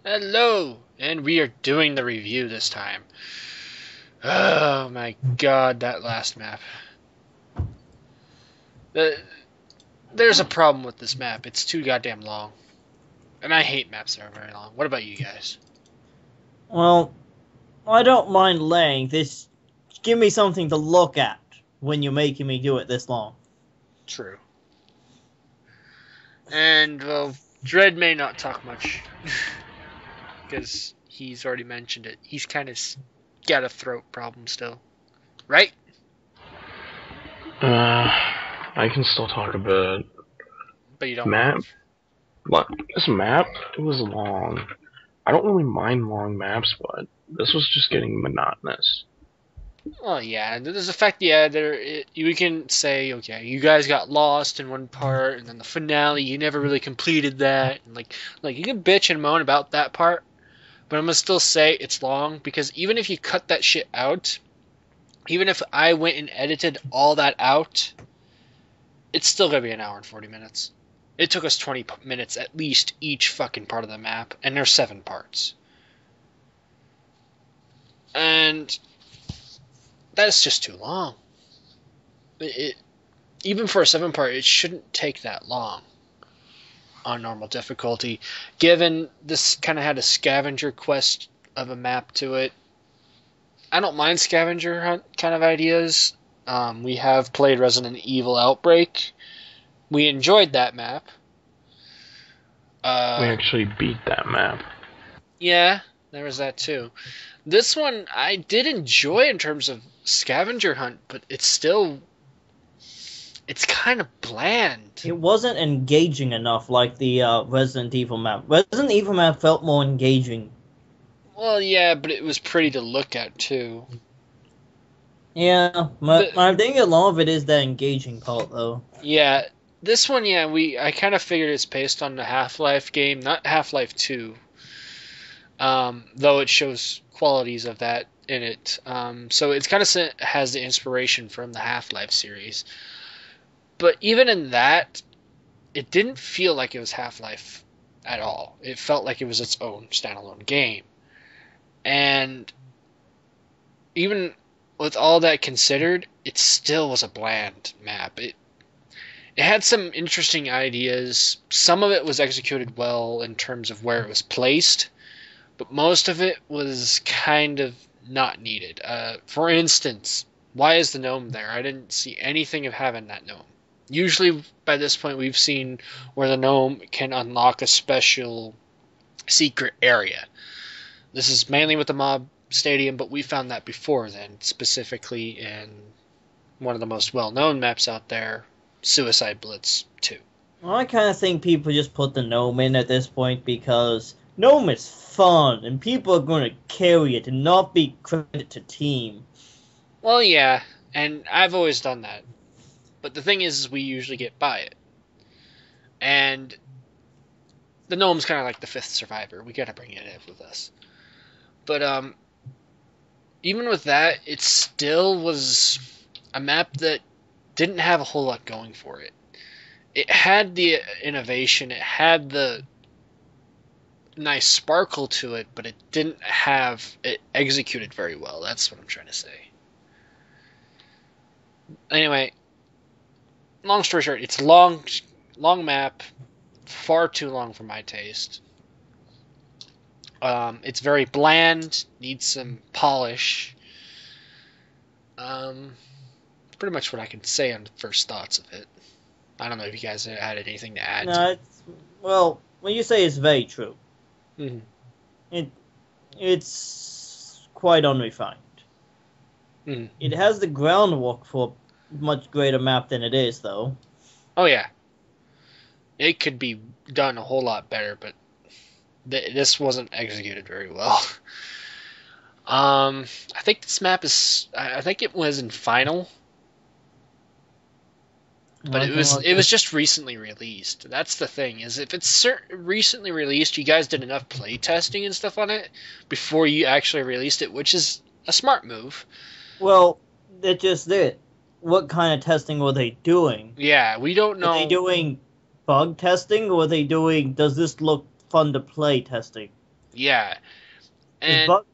Hello, and we are doing the review this time. Oh my god, that last map. There's a problem with this map. It's too goddamn long. And I hate maps that are very long. What about you guys? Well, I don't mind length. Just give me something to look at when you're making me do it this long. True. And, well, Dread may not talk much. Because he's already mentioned it. He's kind of got a throat problem still. Right? I can still talk a bit. But you don't. Map? What? This map? It was long. I don't really mind long maps, but this was just getting monotonous. Oh yeah, there's the fact, yeah, we can say, okay, you guys got lost in one part, and then the finale, you never really completed that, and like you can bitch and moan about that part, but I'm gonna still say it's long, because even if you cut that shit out, even if I went and edited all that out, it's still gonna be an hour and 40 minutes. It took us 20 minutes at least each fucking part of the map, and there's 7 parts. And that's just too long. Even for a 7-part, it shouldn't take that long on normal difficulty. Given this kind of had a scavenger quest of a map to it, I don't mind scavenger hunt kind of ideas. We have played Resident Evil Outbreak. We enjoyed that map. We actually beat that map. Yeah, there was that too. This one I did enjoy in terms of scavenger hunt, but it's kind of bland. It wasn't engaging enough like the Resident Evil map. Resident Evil map felt more engaging. Well, yeah, but it was pretty to look at too. Yeah, but I think a lot of it is the engaging part, though. Yeah, this one, yeah, I kind of figured it's based on the Half-Life game, not Half-Life 2. Though it shows qualities of that in it. So it's kind of has the inspiration from the Half-Life series. But even in that, it didn't feel like it was Half-Life at all. It felt like it was its own standalone game. And even with all that considered, it still was a bland map. It had some interesting ideas. Some of it was executed well in terms of where it was placed, but most of it was kind of not needed. For instance, why is the gnome there? I didn't see anything of having that gnome. Usually by this point we've seen where the gnome can unlock a special secret area. This is mainly with the mob stadium, but we found that before then, specifically in one of the most well-known maps out there, Suicide Blitz 2. Well, I kind of think people just put the gnome in at this point because gnome is fun, and people are going to carry it and not be credit to team. Well, yeah, and I've always done that. But the thing is we usually get by it. And the gnome's kind of like the 5th survivor. We gotta bring it in with us. But, even with that, it still was a map that didn't have a whole lot going for it. It had the innovation, it had the nice sparkle to it, but it didn't have it executed very well. That's what I'm trying to say. Anyway, long story short, it's long map, far too long for my taste. It's very bland, needs some polish. Pretty much what I can say on the first thoughts of it. I don't know if you guys had anything to add. No, well, when you say it's very true, it's quite unrefined. It has the groundwork for a much greater map than it is, though. Oh yeah, it could be done a whole lot better, but this wasn't executed very well. I think this map is. I think it was in final. But Nothing like it was that. just recently released. That's the thing, is if it's recently released, you guys did enough play testing and stuff on it before you actually released it, which is a smart move. Well, that's just it. What kind of testing were they doing? Yeah, we don't Were they know. doing bug testing, or were they doing does this look fun to play testing? Yeah. Is And bug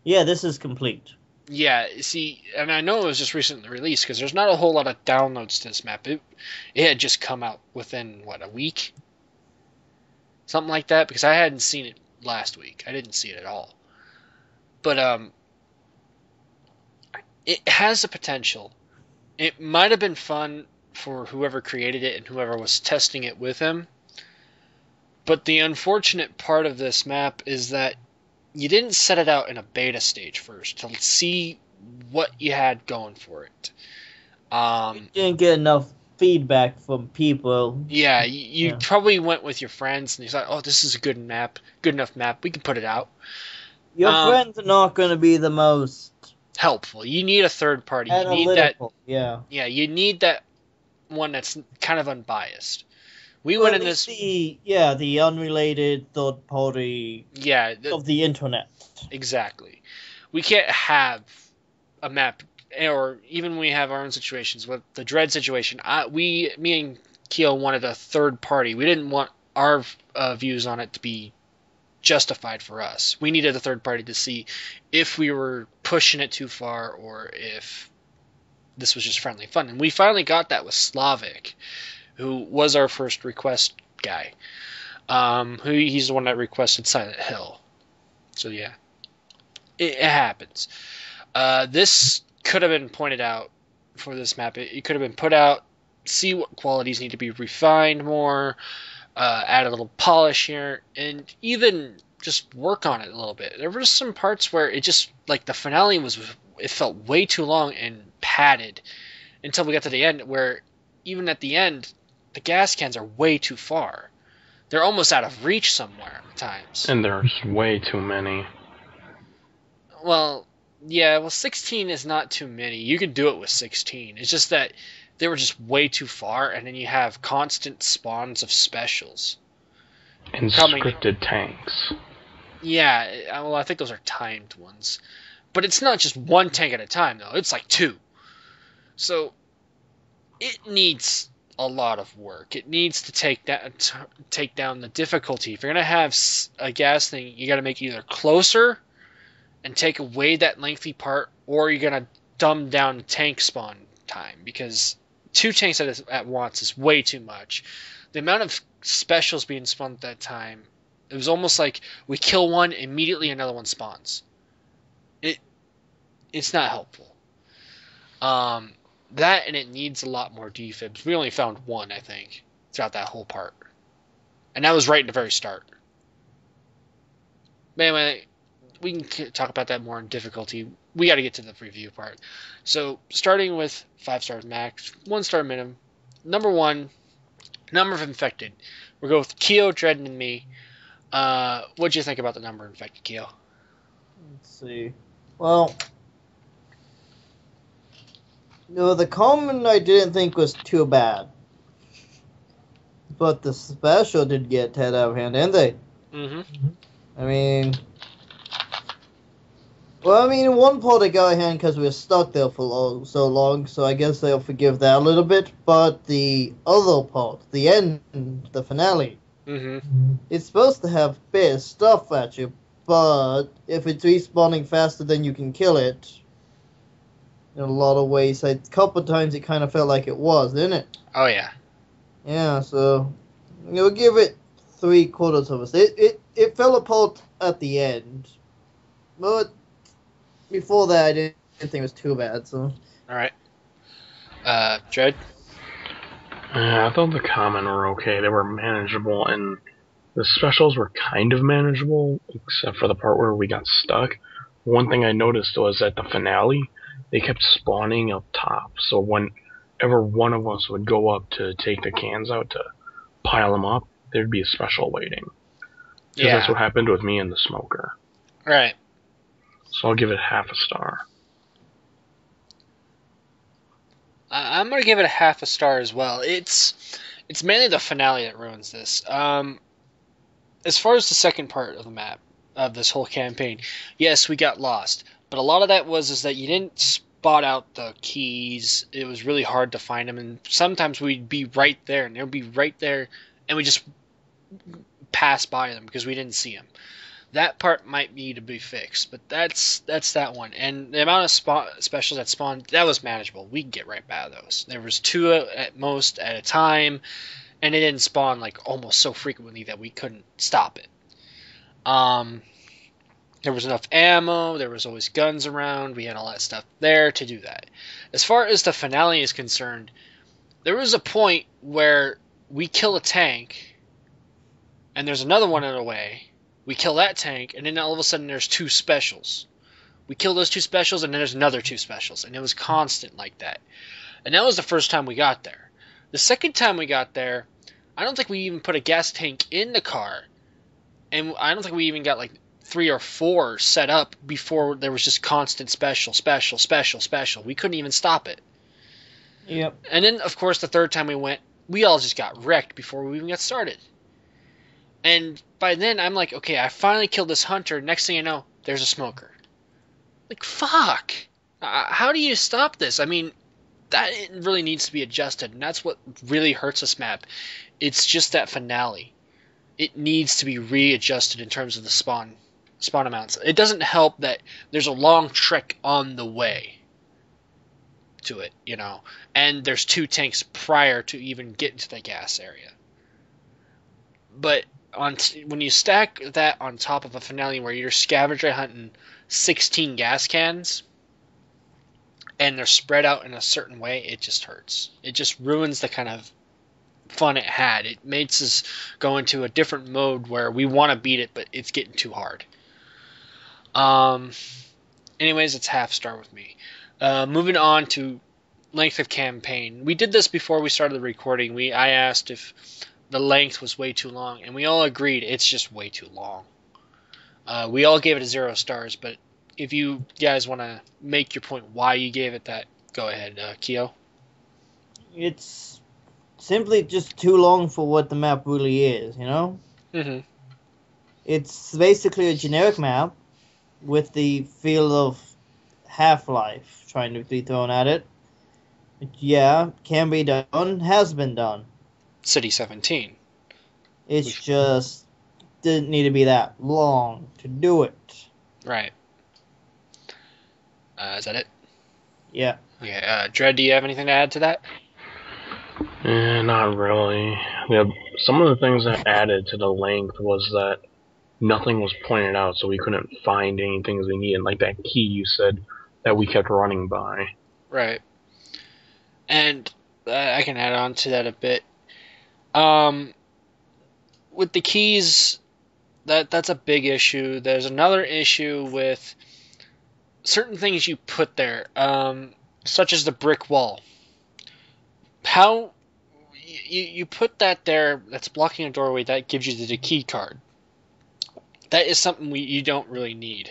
yeah, this is complete. yeah, see, and I know it was just recently released because there's not a whole lot of downloads to this map. It had just come out within, what, a week? Something like that, because I hadn't seen it last week. I didn't see it at all. But it has the potential. It might have been fun for whoever created it and whoever was testing it with him. But the unfortunate part of this map is that you didn't set it out in a beta stage first to see what you had going for it. You didn't get enough feedback from people. Yeah, you probably went with your friends and you thought, oh, this is a good enough map. We can put it out. Your friends are not going to be the most helpful. You need a third party. analytical. You need that. Yeah, you need that one that's kind of unbiased. We went in this. The unrelated third party. Yeah. Of the internet. Exactly. We can't have a map, or even when we have our own situations with the Dread situation. Me and Keo wanted a third party. We didn't want our views on it to be justified for us. We needed a third party to see if we were pushing it too far or if this was just friendly fun. And we finally got that with Slavic, who was our first request guy. He's the one that requested Silent Hill. So yeah, it happens. This could have been pointed out for this map. It could have been put out, see what qualities need to be refined more, add a little polish here, and even just work on it a little bit. There were some parts where it just, like, the finale it felt way too long and padded until we got to the end, where even at the end, the gas cans are way too far. They're almost out of reach somewhere at times. And there's way too many. Well, yeah, 16 is not too many. You could do it with 16. It's just that they were just way too far, and then you have constant spawns of specials. And scripted tanks. Yeah, well, I think those are timed ones. But it's not just one tank at a time, though. It's like two. So, it needs a lot of work. It needs to take down the difficulty. If you're going to have a gas thing, you got to make it either closer and take away that lengthy part, or you're going to dumb down the tank spawn time, because 2 tanks at once is way too much. The amount of specials being spawned at that time, it was almost like we kill one, immediately another one spawns. It's not helpful. That, and it needs a lot more defibs. We only found 1, I think, throughout that whole part. And that was right at the very start. But anyway, we can talk about that more in difficulty. We got to get to the review part. So, starting with 5 stars max, 1 star minimum. Number 1, number of infected. We'll go with Keo, Dread, and me. What'd you think about the number of infected, Keo? Let's see. Well, no, the common I didn't think was too bad. But the special did get head out of hand, didn't they? Mm-hmm. I mean, one part they got out of hand because we were stuck there for so long, so I guess they'll forgive that a little bit. But the other part, the end, the finale, it's supposed to have bit of stuff at you, but if it's respawning faster than you can kill it, in a lot of ways, a couple of times it kind of felt like it was, didn't it? Oh, yeah. Yeah, so we'll give it 3/4 of us. It fell apart at the end, but before that, I didn't think it was too bad. So, all right, Dread. I thought the common were okay. They were manageable, and the specials were kind of manageable, except for the part where we got stuck. One thing I noticed was at the finale, they kept spawning up top. So whenever one of us would go up to take the cans out to pile them up, there'd be a special waiting. Yeah. That's what happened with me and the smoker. Right. So I'll give it 0.5 star. I'm gonna give it a half a star as well. It's mainly the finale that ruins this. As far as the second part of the map of this whole campaign, yes, we got lost, but a lot of that was that you didn't spot out the keys. It was really hard to find them, and sometimes we'd be right there, and they'd be right there, and we just pass by them because we didn't see them. That part might need to be fixed, but that's that one. And the amount of specials that spawned, that was manageable. We can get right by those. There was 2 at most at a time, and it didn't spawn like almost so frequently that we couldn't stop it. There was enough ammo, there was always guns around, we had all that stuff there to do that. As far as the finale is concerned, there was a point where we kill a tank, and there's another one on the way. We kill that tank, and then all of a sudden there's 2 specials. We kill those 2 specials, and then there's another 2 specials, and it was constant like that. And that was the first time we got there. The second time we got there, I don't think we even put a gas tank in the car, and I don't think we even got like 3 or 4 set up before there was just constant special. We couldn't even stop it. Yep. And then, of course, the third time we went, we all just got wrecked before we even got started. And by then, I'm like, okay, I finally killed this hunter. Next thing you know, there's a smoker. Like, fuck. How do you stop this? I mean, that really needs to be adjusted, and that's what really hurts this map. It's just that finale. It needs to be readjusted in terms of the spawn amounts. It doesn't help that there's a long trek on the way to it, you know, and there's 2 tanks prior to even getting to the gas area. But when you stack that on top of a finale where you're scavenger hunting 16 gas cans, and they're spread out in a certain way, it just hurts. It just ruins the kind of fun it had. It makes us go into a different mode where we want to beat it, but it's getting too hard. Anyways, it's half star with me. Moving on to length of campaign. We did this before we started the recording. I asked if the length was way too long, and we all agreed it's just way too long. We all gave it a 0 stars, but if you guys want to make your point why you gave it that, go ahead, Keo. It's simply just too long for what the map really is, you know? Mm-hmm. It's basically a generic map with the feel of Half-Life trying to be thrown at it. Yeah, can be done, has been done. City 17. It's just didn't need to be that long to do it. Right. Is that it? Yeah. Okay, Dredd, do you have anything to add to that? Not really. Yeah, some of the things that added to the length was that nothing was pointed out, so we couldn't find any things we needed, like that key you said that we kept running by. Right. And I can add on to that a bit. With the keys, that's a big issue. There's another issue with certain things you put there, such as the brick wall. How you put that there, that's blocking a doorway, that gives you the key card. That is something you don't really need.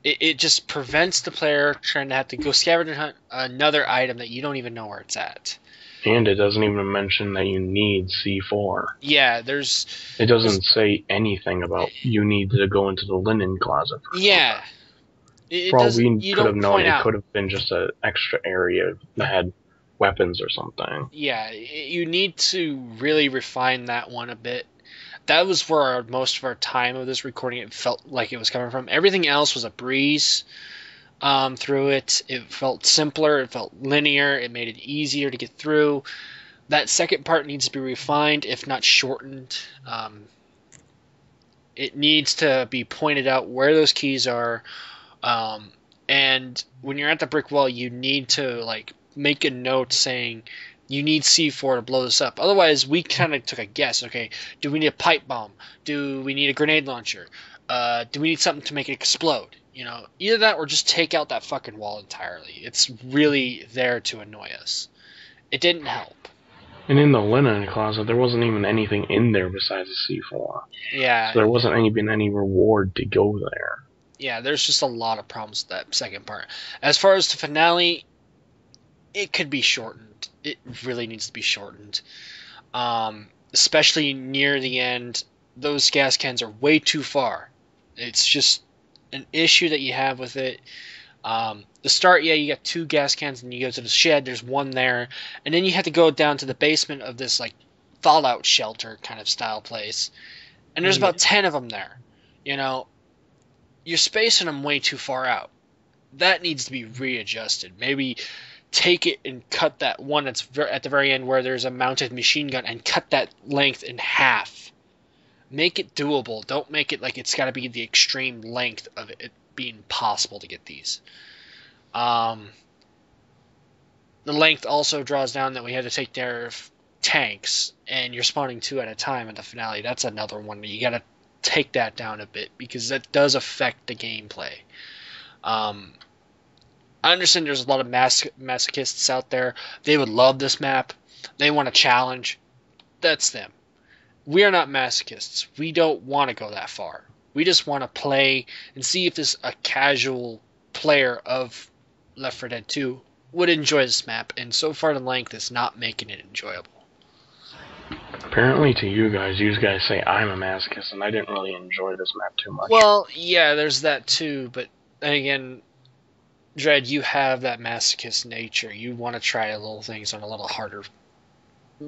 It just prevents the player trying to have to go scavenger hunt another item that you don't even know where it's at. And it doesn't even mention that you need C4. Yeah, It doesn't say anything about you need to go into the linen closet. Yeah. For all we could have known, it could have been just an extra area that had weapons or something. Yeah, you need to really refine that one a bit. That was where most of our time of this recording, it felt like it was coming from. Everything else was a breeze through it. It felt simpler. It felt linear. It made it easier to get through. That second part needs to be refined, if not shortened. It needs to be pointed out where those keys are. And when you're at the brick wall, you need to make a note saying you need C4 to blow this up. Otherwise, we kind of took a guess. Okay, do we need a pipe bomb? Do we need a grenade launcher? Do we need something to make it explode? You know, either that or just take out that fucking wall entirely. It's really there to annoy us. It didn't help. And in the linen closet, there wasn't even anything in there besides a C4. Yeah. So there wasn't any reward to go there. Yeah, there's just a lot of problems with that second part. As far as the finale, it could be shortened. It really needs to be shortened. Especially near the end, those gas cans are way too far. It's just an issue that you have with it. The start, yeah, you got 2 gas cans, and you go to the shed, there's one there, and then you have to go down to the basement of this, like, fallout shelter kind of style place, and there's about 10 of them there. You know, you're spacing them way too far out. That needs to be readjusted. Maybe take it and cut that one that's at the very end where there's a mounted machine gun and cut that length in half. Make it doable. Don't make it like it's got to be the extreme length of it being possible to get these. The length also draws down that we had to take their tanks, and you're spawning 2 at a time in the finale. That's another one that you got to take that down a bit, because that does affect the gameplay. I understand there's a lot of masochists out there. They would love this map. They want a challenge. That's them. We are not masochists. We don't want to go that far. We just want to play and see if this a casual player of Left 4 Dead 2 would enjoy this map. And so far the length is not making it enjoyable. Apparently to you guys say I'm a masochist, and I didn't really enjoy this map too much. Well, yeah, there's that too. But then again, Dread, you have that masochist nature. You want to try little things on a little harder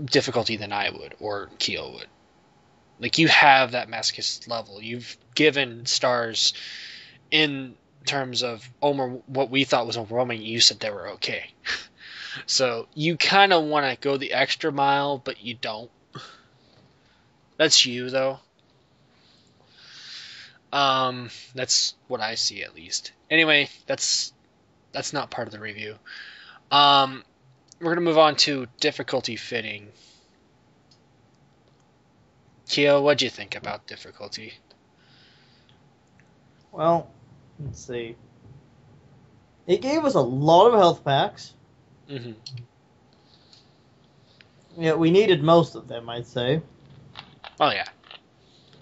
difficulty than I would, or Keo would. Like, you have that masochist level. You've given stars in terms of what we thought was overwhelming. You said they were okay. So you kind of want to go the extra mile, but you don't. That's you, though. That's what I see, at least. Anyway, that's not part of the review. We're going to move on to difficulty fitting. Keo, what'd you think about difficulty? Well, let's see. It gave us a lot of health packs. Mm-hmm. Yeah, we needed most of them, I'd say. Oh, yeah.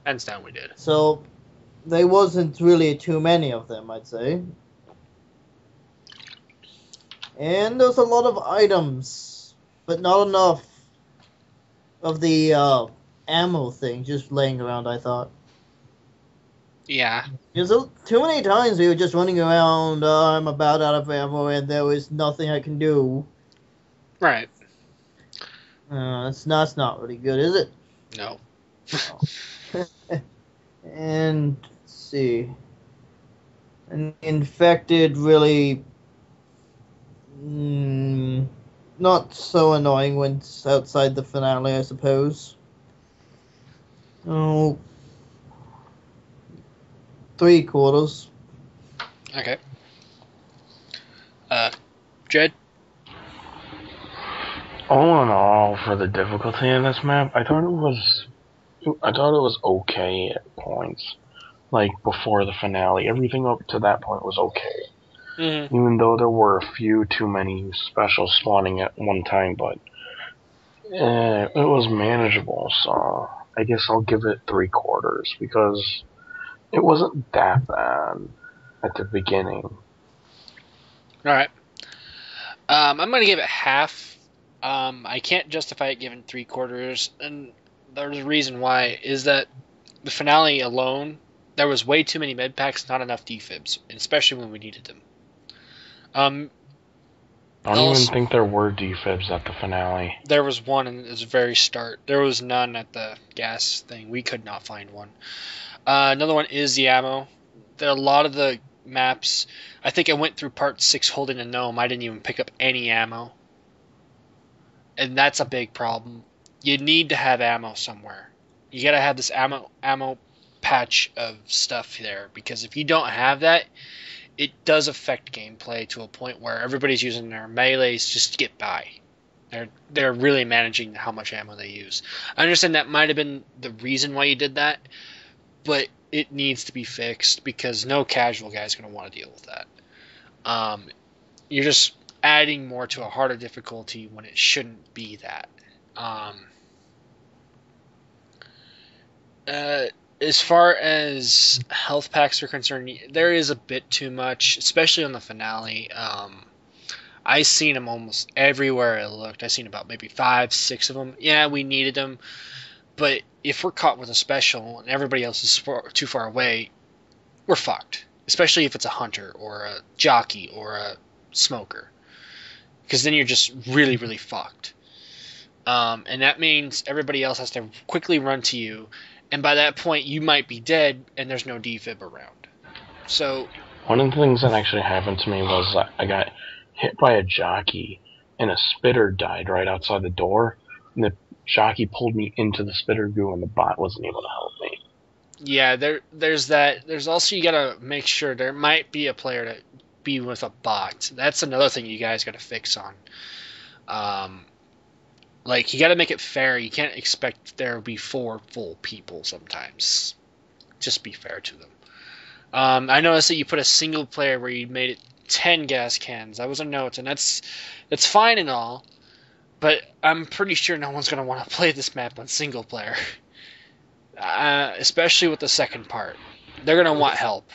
Hands down, we did. So, there wasn't really too many of them, I'd say. And there's a lot of items, but not enough of the ammo thing just laying around, I thought. Yeah. Because too many times we were just running around, I'm about out of ammo, and there was nothing I can do. Right. That's not really good, is it? No. And, let's see. An infected really... not so annoying when it's outside the finale, I suppose. Oh... 3/4. Okay. Jed? All in all, for the difficulty in this map, I thought it was okay at points. Like, before the finale, everything up to that point was okay. Mm-hmm. Even though there were a few too many specials spawning at one time, but it was manageable, so I guess I'll give it 3/4, because it wasn't that bad at the beginning. Alright. I'm going to give it half. I can't justify it giving 3/4, and there's a reason why, is that the finale alone, there was way too many med packs, not enough defibs, especially when we needed them. I don't even think there were defibs at the finale. There was one in the very start. There was none at the gas thing. We could not find one. Another one is the ammo. There are a lot of the maps. I think I went through part 6 holding a gnome. I didn't even pick up any ammo. And that's a big problem. You need to have ammo somewhere. You gotta have this ammo patch of stuff there, because if you don't have that, it does affect gameplay to a point where everybody's using their melees just to get by. They're really managing how much ammo they use. I understand that might have been the reason why you did that, but it needs to be fixed, because no casual guy is going to want to deal with that. You're just adding more to a harder difficulty when it shouldn't be that. As far as health packs are concerned, there is a bit too much, especially on the finale. I seen them almost everywhere I looked. I seen about maybe 5, 6 of them. Yeah, we needed them, but if we're caught with a special and everybody else is too far away, we're fucked. Especially if it's a hunter or a jockey or a smoker, because then you're just really, really fucked. And that means everybody else has to quickly run to you, and by that point you might be dead and there's no defib around. So one of the things that actually happened to me was I got hit by a jockey and a spitter died right outside the door, and the jockey pulled me into the spitter goo and the bot wasn't able to help me. Yeah, there's that. There's also, you gotta make sure there might be a player to be with a bot. That's another thing you guys gotta fix on. Like, you gotta make it fair. You can't expect there to be 4 full people sometimes. Just be fair to them. I noticed that you put a single player where you made it 10 gas cans. That was a note, and that's fine and all, but I'm pretty sure no one's gonna want to play this map on single player. Especially with the second part. They're going to want help.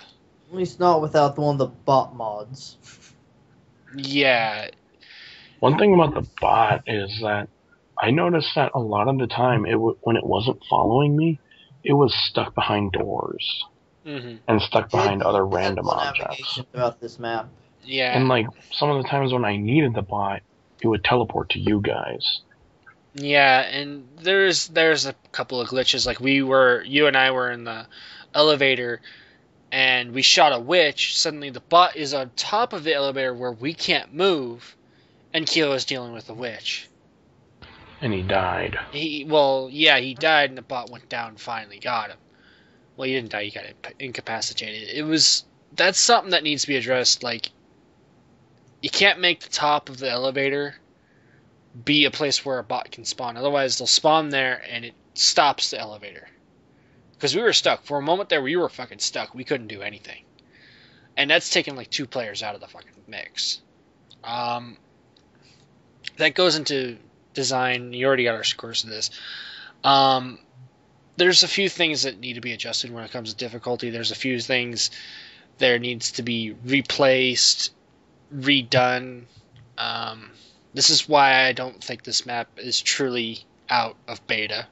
At least not without one of the bot mods. Yeah. One thing about the bot is that I noticed that a lot of the time, when it wasn't following me, it was stuck behind doors. Mm-hmm. And stuck behind other random objects. Throughout this map. Yeah. And like, some of the times when I needed the bot, it would teleport to you guys. Yeah, and there's a couple of glitches. Like, you and I were in the elevator, and we shot a witch. Suddenly the bot is on top of the elevator where we can't move, and Kilo is dealing with the witch. And he died. He died, and the bot went down and finally got him. Well, he didn't die, he got incapacitated. That's something that needs to be addressed. Like, you can't make the top of the elevator be a place where a bot can spawn. Otherwise, they'll spawn there and it stops the elevator. Because we were stuck. For a moment there, we were fucking stuck. We couldn't do anything. And that's taking like 2 players out of the fucking mix. That goes into design. You already got our scores of this. There's a few things that need to be adjusted when it comes to difficulty. There's a few things there needs to be replaced, redone. This is why I don't think this map is truly out of beta.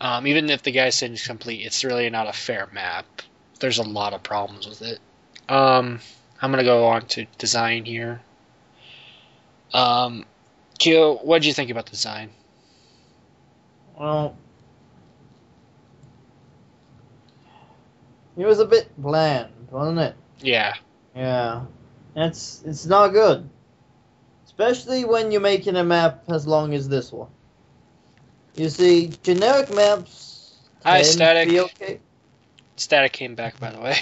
Even if the guy said it's complete, it's really not a fair map. There's a lot of problems with it. I'm going to go on to design here. Kyo, what did you think about design? Well, it was a bit bland, wasn't it? Yeah. Yeah. It's not good. Especially when you're making a map as long as this one. You see, generic maps Hi, Static. be okay. Static came back, by the way.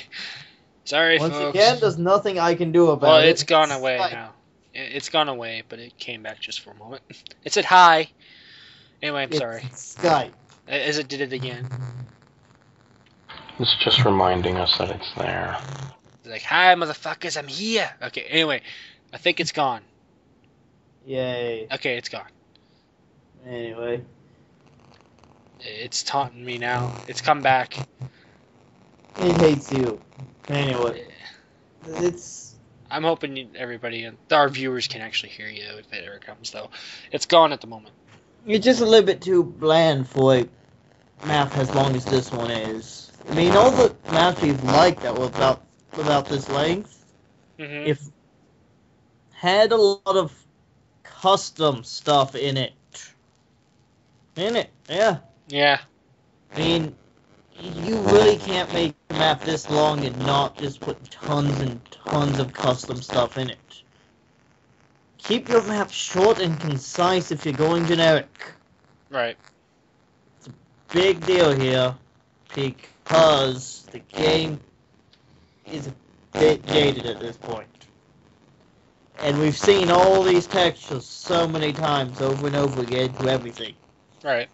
Sorry, Once folks. again, there's nothing I can do about it. Well, it's gone away now. It's gone away, but it came back just for a moment. It said hi. Anyway, I'm sorry. Skype. As it did it again. It's just reminding us that it's there. It's like, hi, motherfuckers, I'm here. Okay, anyway, I think it's gone. Yay. Okay, it's gone. Anyway. It's taunting me now. It's come back. It hates you. Anyway. It's... I'm hoping everybody, our viewers, can actually hear you if it ever comes, though. It's gone at the moment. It's just a little bit too bland for a map as long as this one is. I mean, all the maps we've liked that were without this length, if had a lot of custom stuff in it. Yeah. Yeah. I mean, you really can't make a map this long and not just put tons and tons of custom stuff in it. Keep your map short and concise if you're going generic. Right. It's a big deal here because the game is a bit jaded at this point. And we've seen all these textures so many times over and over again to everything. Right.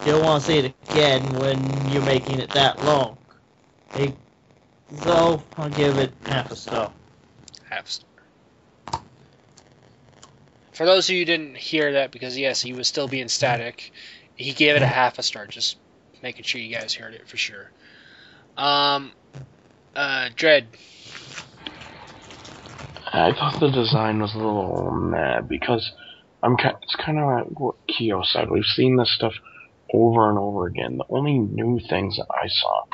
You don't want to see it again when you're making it that long. So, I'll give it half a star. Half star. For those of you who didn't hear that, because yes, he was still being static, he gave it a half a star, just making sure you guys heard it for sure. Dread. I thought the design was a little meh because it's kind of like what Kyo said. We've seen this stuff over and over again. The only new things that I saw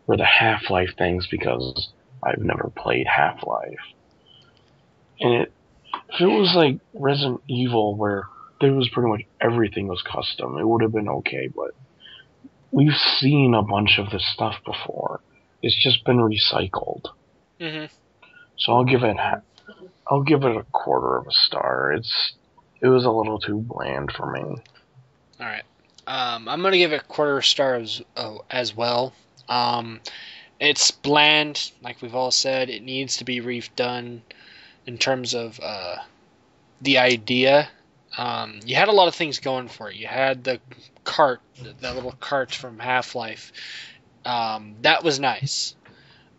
were the Half-Life things because I've never played Half-Life. And if it was like Resident Evil where there was pretty much everything was custom, it would have been okay, but we've seen a bunch of this stuff before. It's just been recycled. Mm-hmm. So I'll give it a quarter of a star. It was a little too bland for me. All right. I'm gonna give it a quarter star as well. It's bland, like we've all said. It needs to be redone in terms of the idea. You had a lot of things going for it. You had the cart, that little cart from Half-Life. That was nice.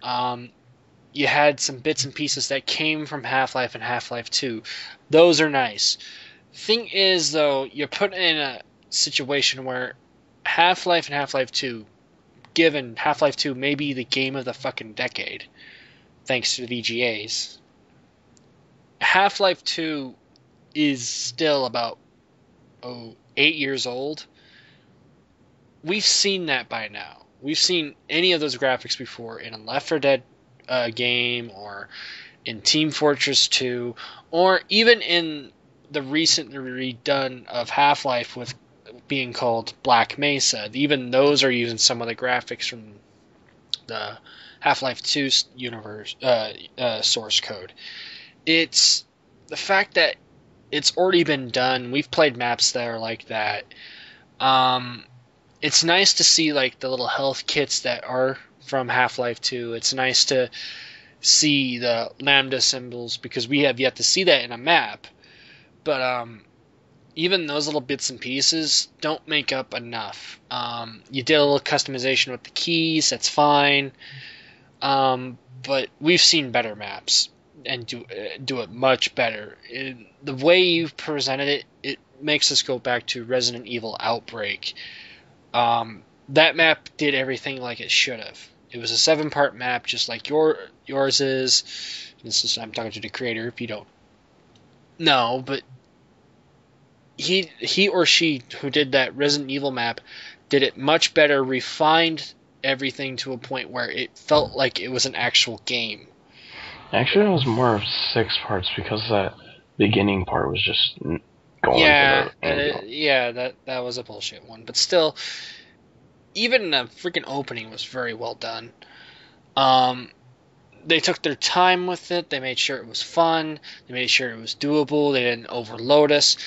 You had some bits and pieces that came from Half-Life and Half-Life 2. Those are nice. Thing is, though, you're put in a situation where Half-Life and Half-Life 2, given Half-Life 2 may be the game of the fucking decade, thanks to the VGAs. Half-Life 2 is still about 8 years old. We've seen that by now. We've seen any of those graphics before in a Left 4 Dead game, or in Team Fortress 2, or even in the recently redone of Half-Life with being called Black Mesa. Even those are using some of the graphics from the Half-Life 2 universe source code. It's the fact that it's already been done. We've played maps that are like that. It's nice to see like the little health kits that are from Half-Life 2. It's nice to see the lambda symbols because we have yet to see that in a map. But even those little bits and pieces don't make up enough. You did a little customization with the keys, that's fine. But we've seen better maps and do it much better. The way you've presented it, it makes us go back to Resident Evil Outbreak. That map did everything like it should have. It was a 7-part map, just like yours is. I'm talking to the creator. If you don't know, but he or she who did that Resident Evil map did it much better, refined everything to a point where it felt like it was an actual game. Actually, it was more of 6 parts because that beginning part was just going Yeah, to the that was a bullshit one. But still, even the freaking opening was very well done. They took their time with it. They made sure it was fun. They made sure it was doable. They didn't overload us.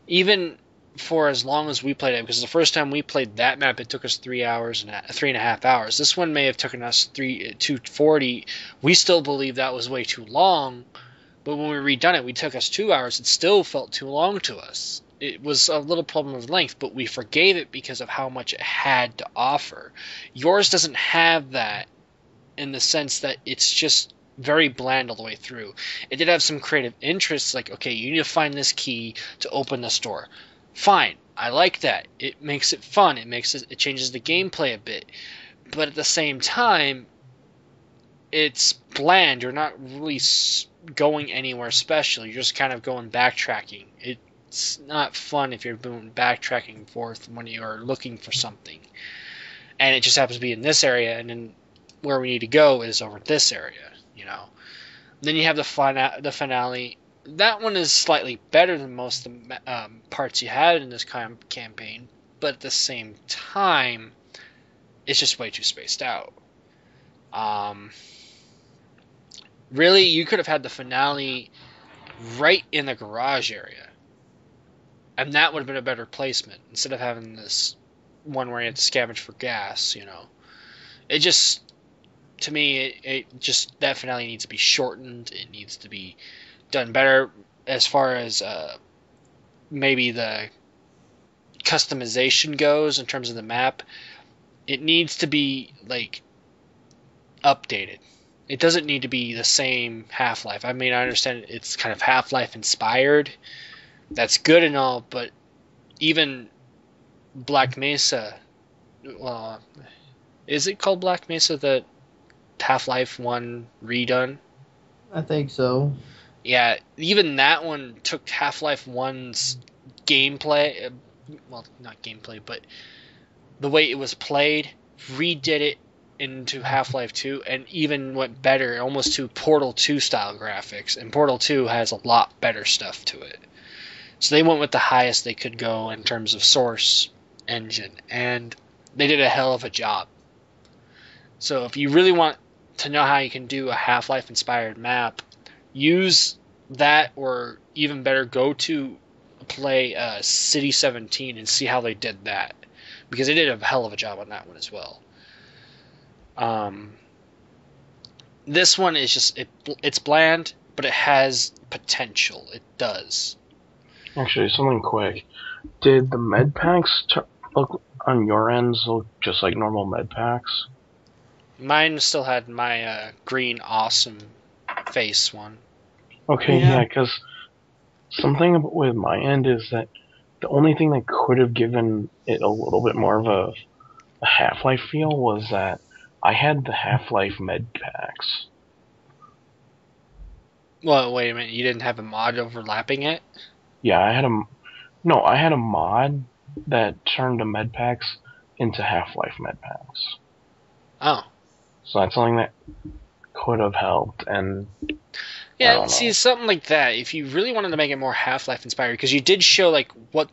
Even for as long as we played it, because the first time we played that map, it took us 3.5 hours. This one may have taken us 240. We still believe that was way too long, but when we redone it, we took us 2 hours. It still felt too long to us. It was a little problem of length, but we forgave it because of how much it had to offer. Yours doesn't have that in the sense that it's just very bland all the way through. It did have some creative interests, like, okay, you need to find this key to open this door. Fine, I like that. It makes it fun. It changes the gameplay a bit. But at the same time, it's bland. You're not really going anywhere special. You're just kind of going backtracking. It's not fun if you're doing backtracking forth when you're looking for something. And it just happens to be in this area, and then where we need to go is over this area, you know. Then you have the finale. That one is slightly better than most of the parts you had in this campaign, but at the same time, it's just way too spaced out. Really, you could have had the finale right in the garage area, and that would have been a better placement instead of having this one where you had to scavenge for gas, you know. It just, to me, it just, that finale needs to be shortened. It needs to be done better as far as maybe the customization goes in terms of the map. It needs to be like updated. It doesn't need to be the same Half-Life. I mean, I understand it's kind of Half-Life inspired. That's good and all, but even Black Mesa, well, is it called Black Mesa, the Half-Life 1 redone? I think so. Yeah, even that one took Half-Life 1's gameplay, well, not gameplay, but the way it was played, redid it into Half-Life 2, and even went better, almost to Portal 2 style graphics. And Portal 2 has a lot better stuff to it. So they went with the highest they could go in terms of source engine, and they did a hell of a job. So if you really want to know how you can do a Half-Life inspired map, use that, or even better, go to play City 17 and see how they did that, because they did a hell of a job on that one as well. This one is just it's bland, but it has potential. It does. Actually, something quick. Did the med packs look on your ends look just like normal med packs? Mine still had my green awesome face one. Okay, yeah, because something with my end is that the only thing that could have given it a little bit more of a Half-Life feel was that I had the Half-Life med packs. Well, wait a minute. You didn't have a mod overlapping it? Yeah, I had a mod that turned the med packs into Half-Life med packs. Oh. So that's something that could have helped, and yeah, see, something like that, if you really wanted to make it more Half-Life inspired, because you did show what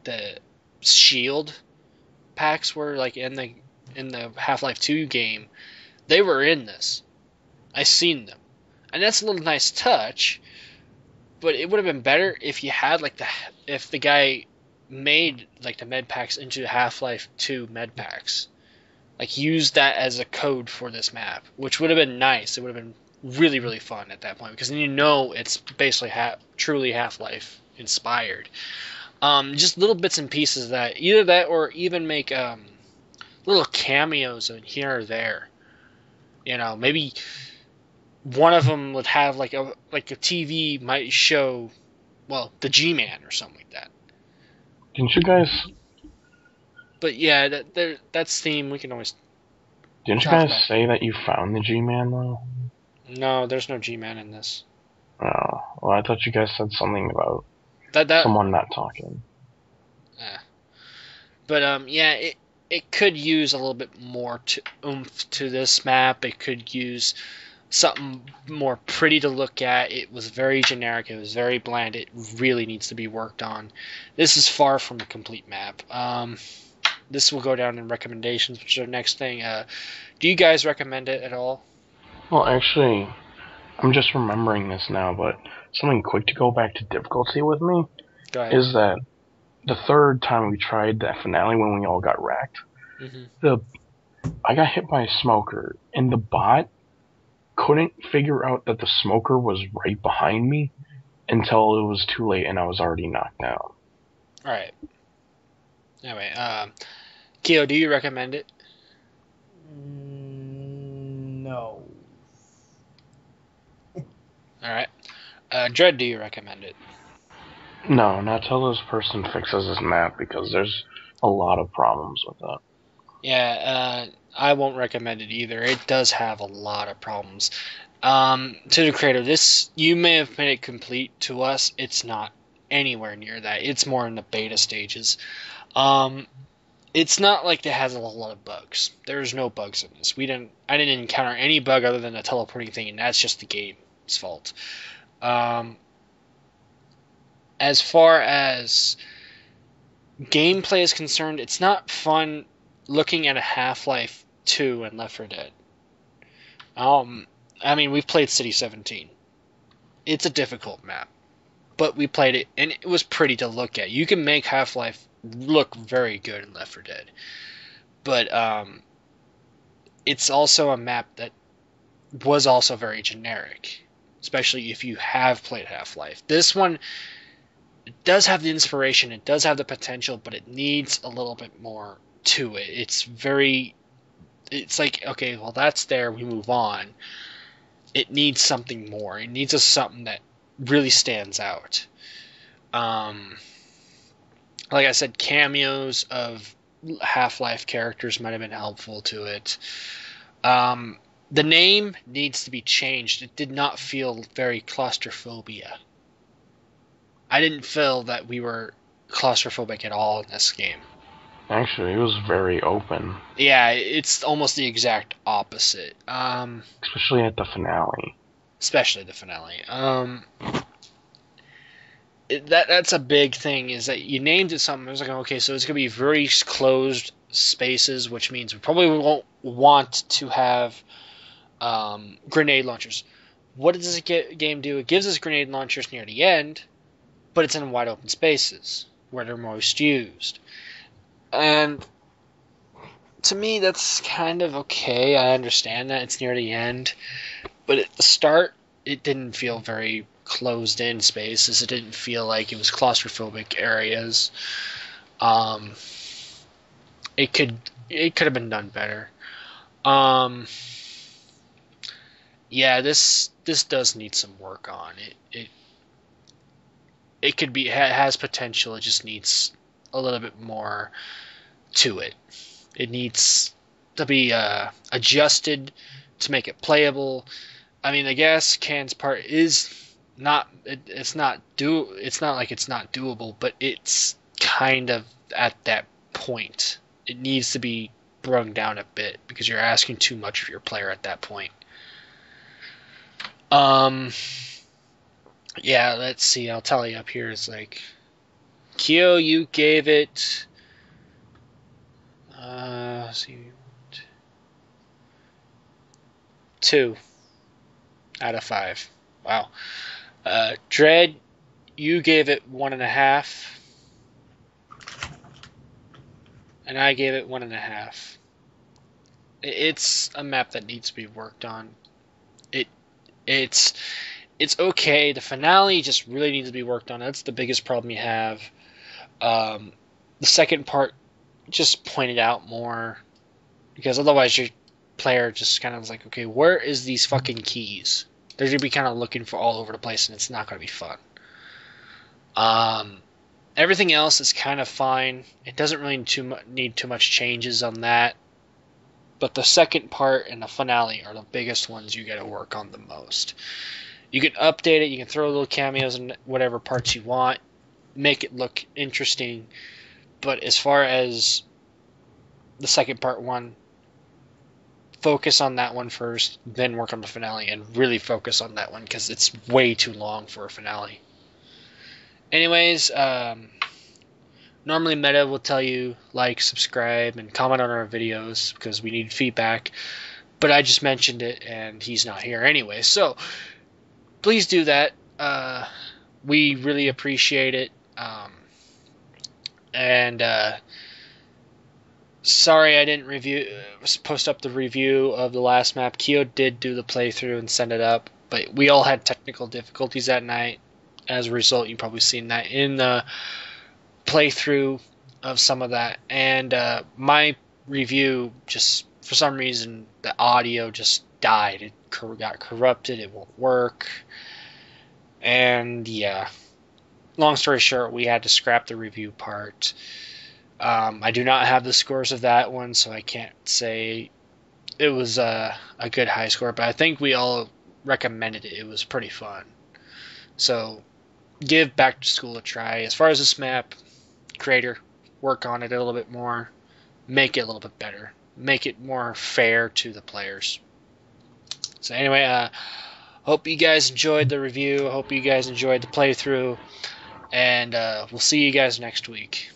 the shield packs were in the Half-Life 2 game, they were in this. I seen them. And that's a little nice touch, but it would have been better if you had if the guy made the med packs into Half-Life 2 med packs. Use that as a code for this map, which would have been nice. It would have been really, really fun at that point, because then it's basically truly Half-Life inspired. Just little bits and pieces that, either that or even make little cameos in here or there. Maybe one of them would have a TV might show, the G-Man or something like that. Didn't you guys? But yeah, that's theme. We can always. Didn't you guys say that you found the G-Man though? No, there's no G-Man in this. Oh, well, I thought you guys said something about someone not talking. But yeah, it could use a little bit more oomph to this map. It could use something more pretty to look at. It was very generic. It was very bland. It really needs to be worked on. This is far from a complete map. This will go down in recommendations, which is our next thing. Do you guys recommend it at all? Well, actually, I'm just remembering this now, but something quick to go back to difficulty with me is that the third time we tried that finale when we all got wrecked, I got hit by a smoker, and the bot couldn't figure out that the smoker was right behind me until it was too late and I was already knocked down. Alright. Anyway, Keo, do you recommend it? No. Alright. Dread, do you recommend it? No, not till this person fixes this map, because there's a lot of problems with it. Yeah, I won't recommend it either. It does have a lot of problems. To the creator, you may have made it complete. To us, it's not anywhere near that. It's more in the beta stages. It's not like it has a lot of bugs. There's no bugs in this. I didn't encounter any bug other than a teleporting thing, and that's just the game's fault. As far as gameplay is concerned, it's not fun looking at a Half-Life 2 and Left 4 Dead. We've played City 17. It's a difficult map, but we played it, and it was pretty to look at. You can make Half-Life look very good in Left 4 Dead, but it's also a map that was also very generic, especially if you have played Half-Life. This one, it does have the inspiration, it does have the potential, but it needs a little bit more to it. It's like, okay, well, that's there, we move on. It needs something more. It needs something that really stands out. Like I said, cameos of Half-Life characters might have been helpful to it. The name needs to be changed. It did not feel very claustrophobia. I didn't feel that we were claustrophobic at all in this game. Actually, it was very open. Yeah, it's almost the exact opposite. Especially at the finale. Especially the finale. That's a big thing, is that you named it something. I was like, okay, so it's going to be very closed spaces, which means we probably won't want to have grenade launchers. What does this game do? It gives us grenade launchers near the end, but it's in wide open spaces where they're most used. And to me, that's kind of okay. I understand that it's near the end, but at the start, it didn't feel very closed in spaces. It didn't feel like it was claustrophobic areas. It could have been done better. Yeah, this does need some work on it. It could be, it has potential. It just needs a little bit more to it. It needs to be adjusted to make it playable. I mean, the gas cans part is not. It's not like it's not doable, but it's kind of at that point. It needs to be brung down a bit because you're asking too much of your player at that point. Yeah, let's see. I'll tell you up here. It's like, Kyo, you gave it. Let's see, 2 out of 5. Wow. Dread, you gave it 1.5, and I gave it 1.5. It's a map that needs to be worked on. It's okay. The finale just really needs to be worked on. That's the biggest problem you have. The second part just pointed out more, because otherwise your player just kind of was like, okay, where is these fucking keys? They're going to be kind of looking for all over the place, and it's not going to be fun. Everything else is kind of fine. It doesn't really need too much changes on that. But the second part and the finale are the biggest ones you got to work on the most. You can update it. You can throw little cameos in whatever parts you want. Make it look interesting. But as far as the second part one, focus on that one first, then work on the finale, and really focus on that one because it's way too long for a finale. Anyways, normally Meta will tell you like, subscribe, and comment on our videos because we need feedback. But I just mentioned it, and he's not here anyway. So please do that. We really appreciate it. Sorry I didn't post up the review of the last map. Kyo did do the playthrough and send it up, but we all had technical difficulties that night. As a result, you've probably seen that in the playthrough of some of that. And my review, just for some reason, the audio just died. It got corrupted. It won't work. And yeah, long story short, we had to scrap the review part. I do not have the scores of that one, so I can't say it was a good high score, but I think we all recommended it. It was pretty fun. So give Back to School a try. As far as this map, creator, work on it a little bit more. Make it a little bit better. Make it more fair to the players. So anyway, hope you guys enjoyed the review. Hope you guys enjoyed the playthrough. And we'll see you guys next week.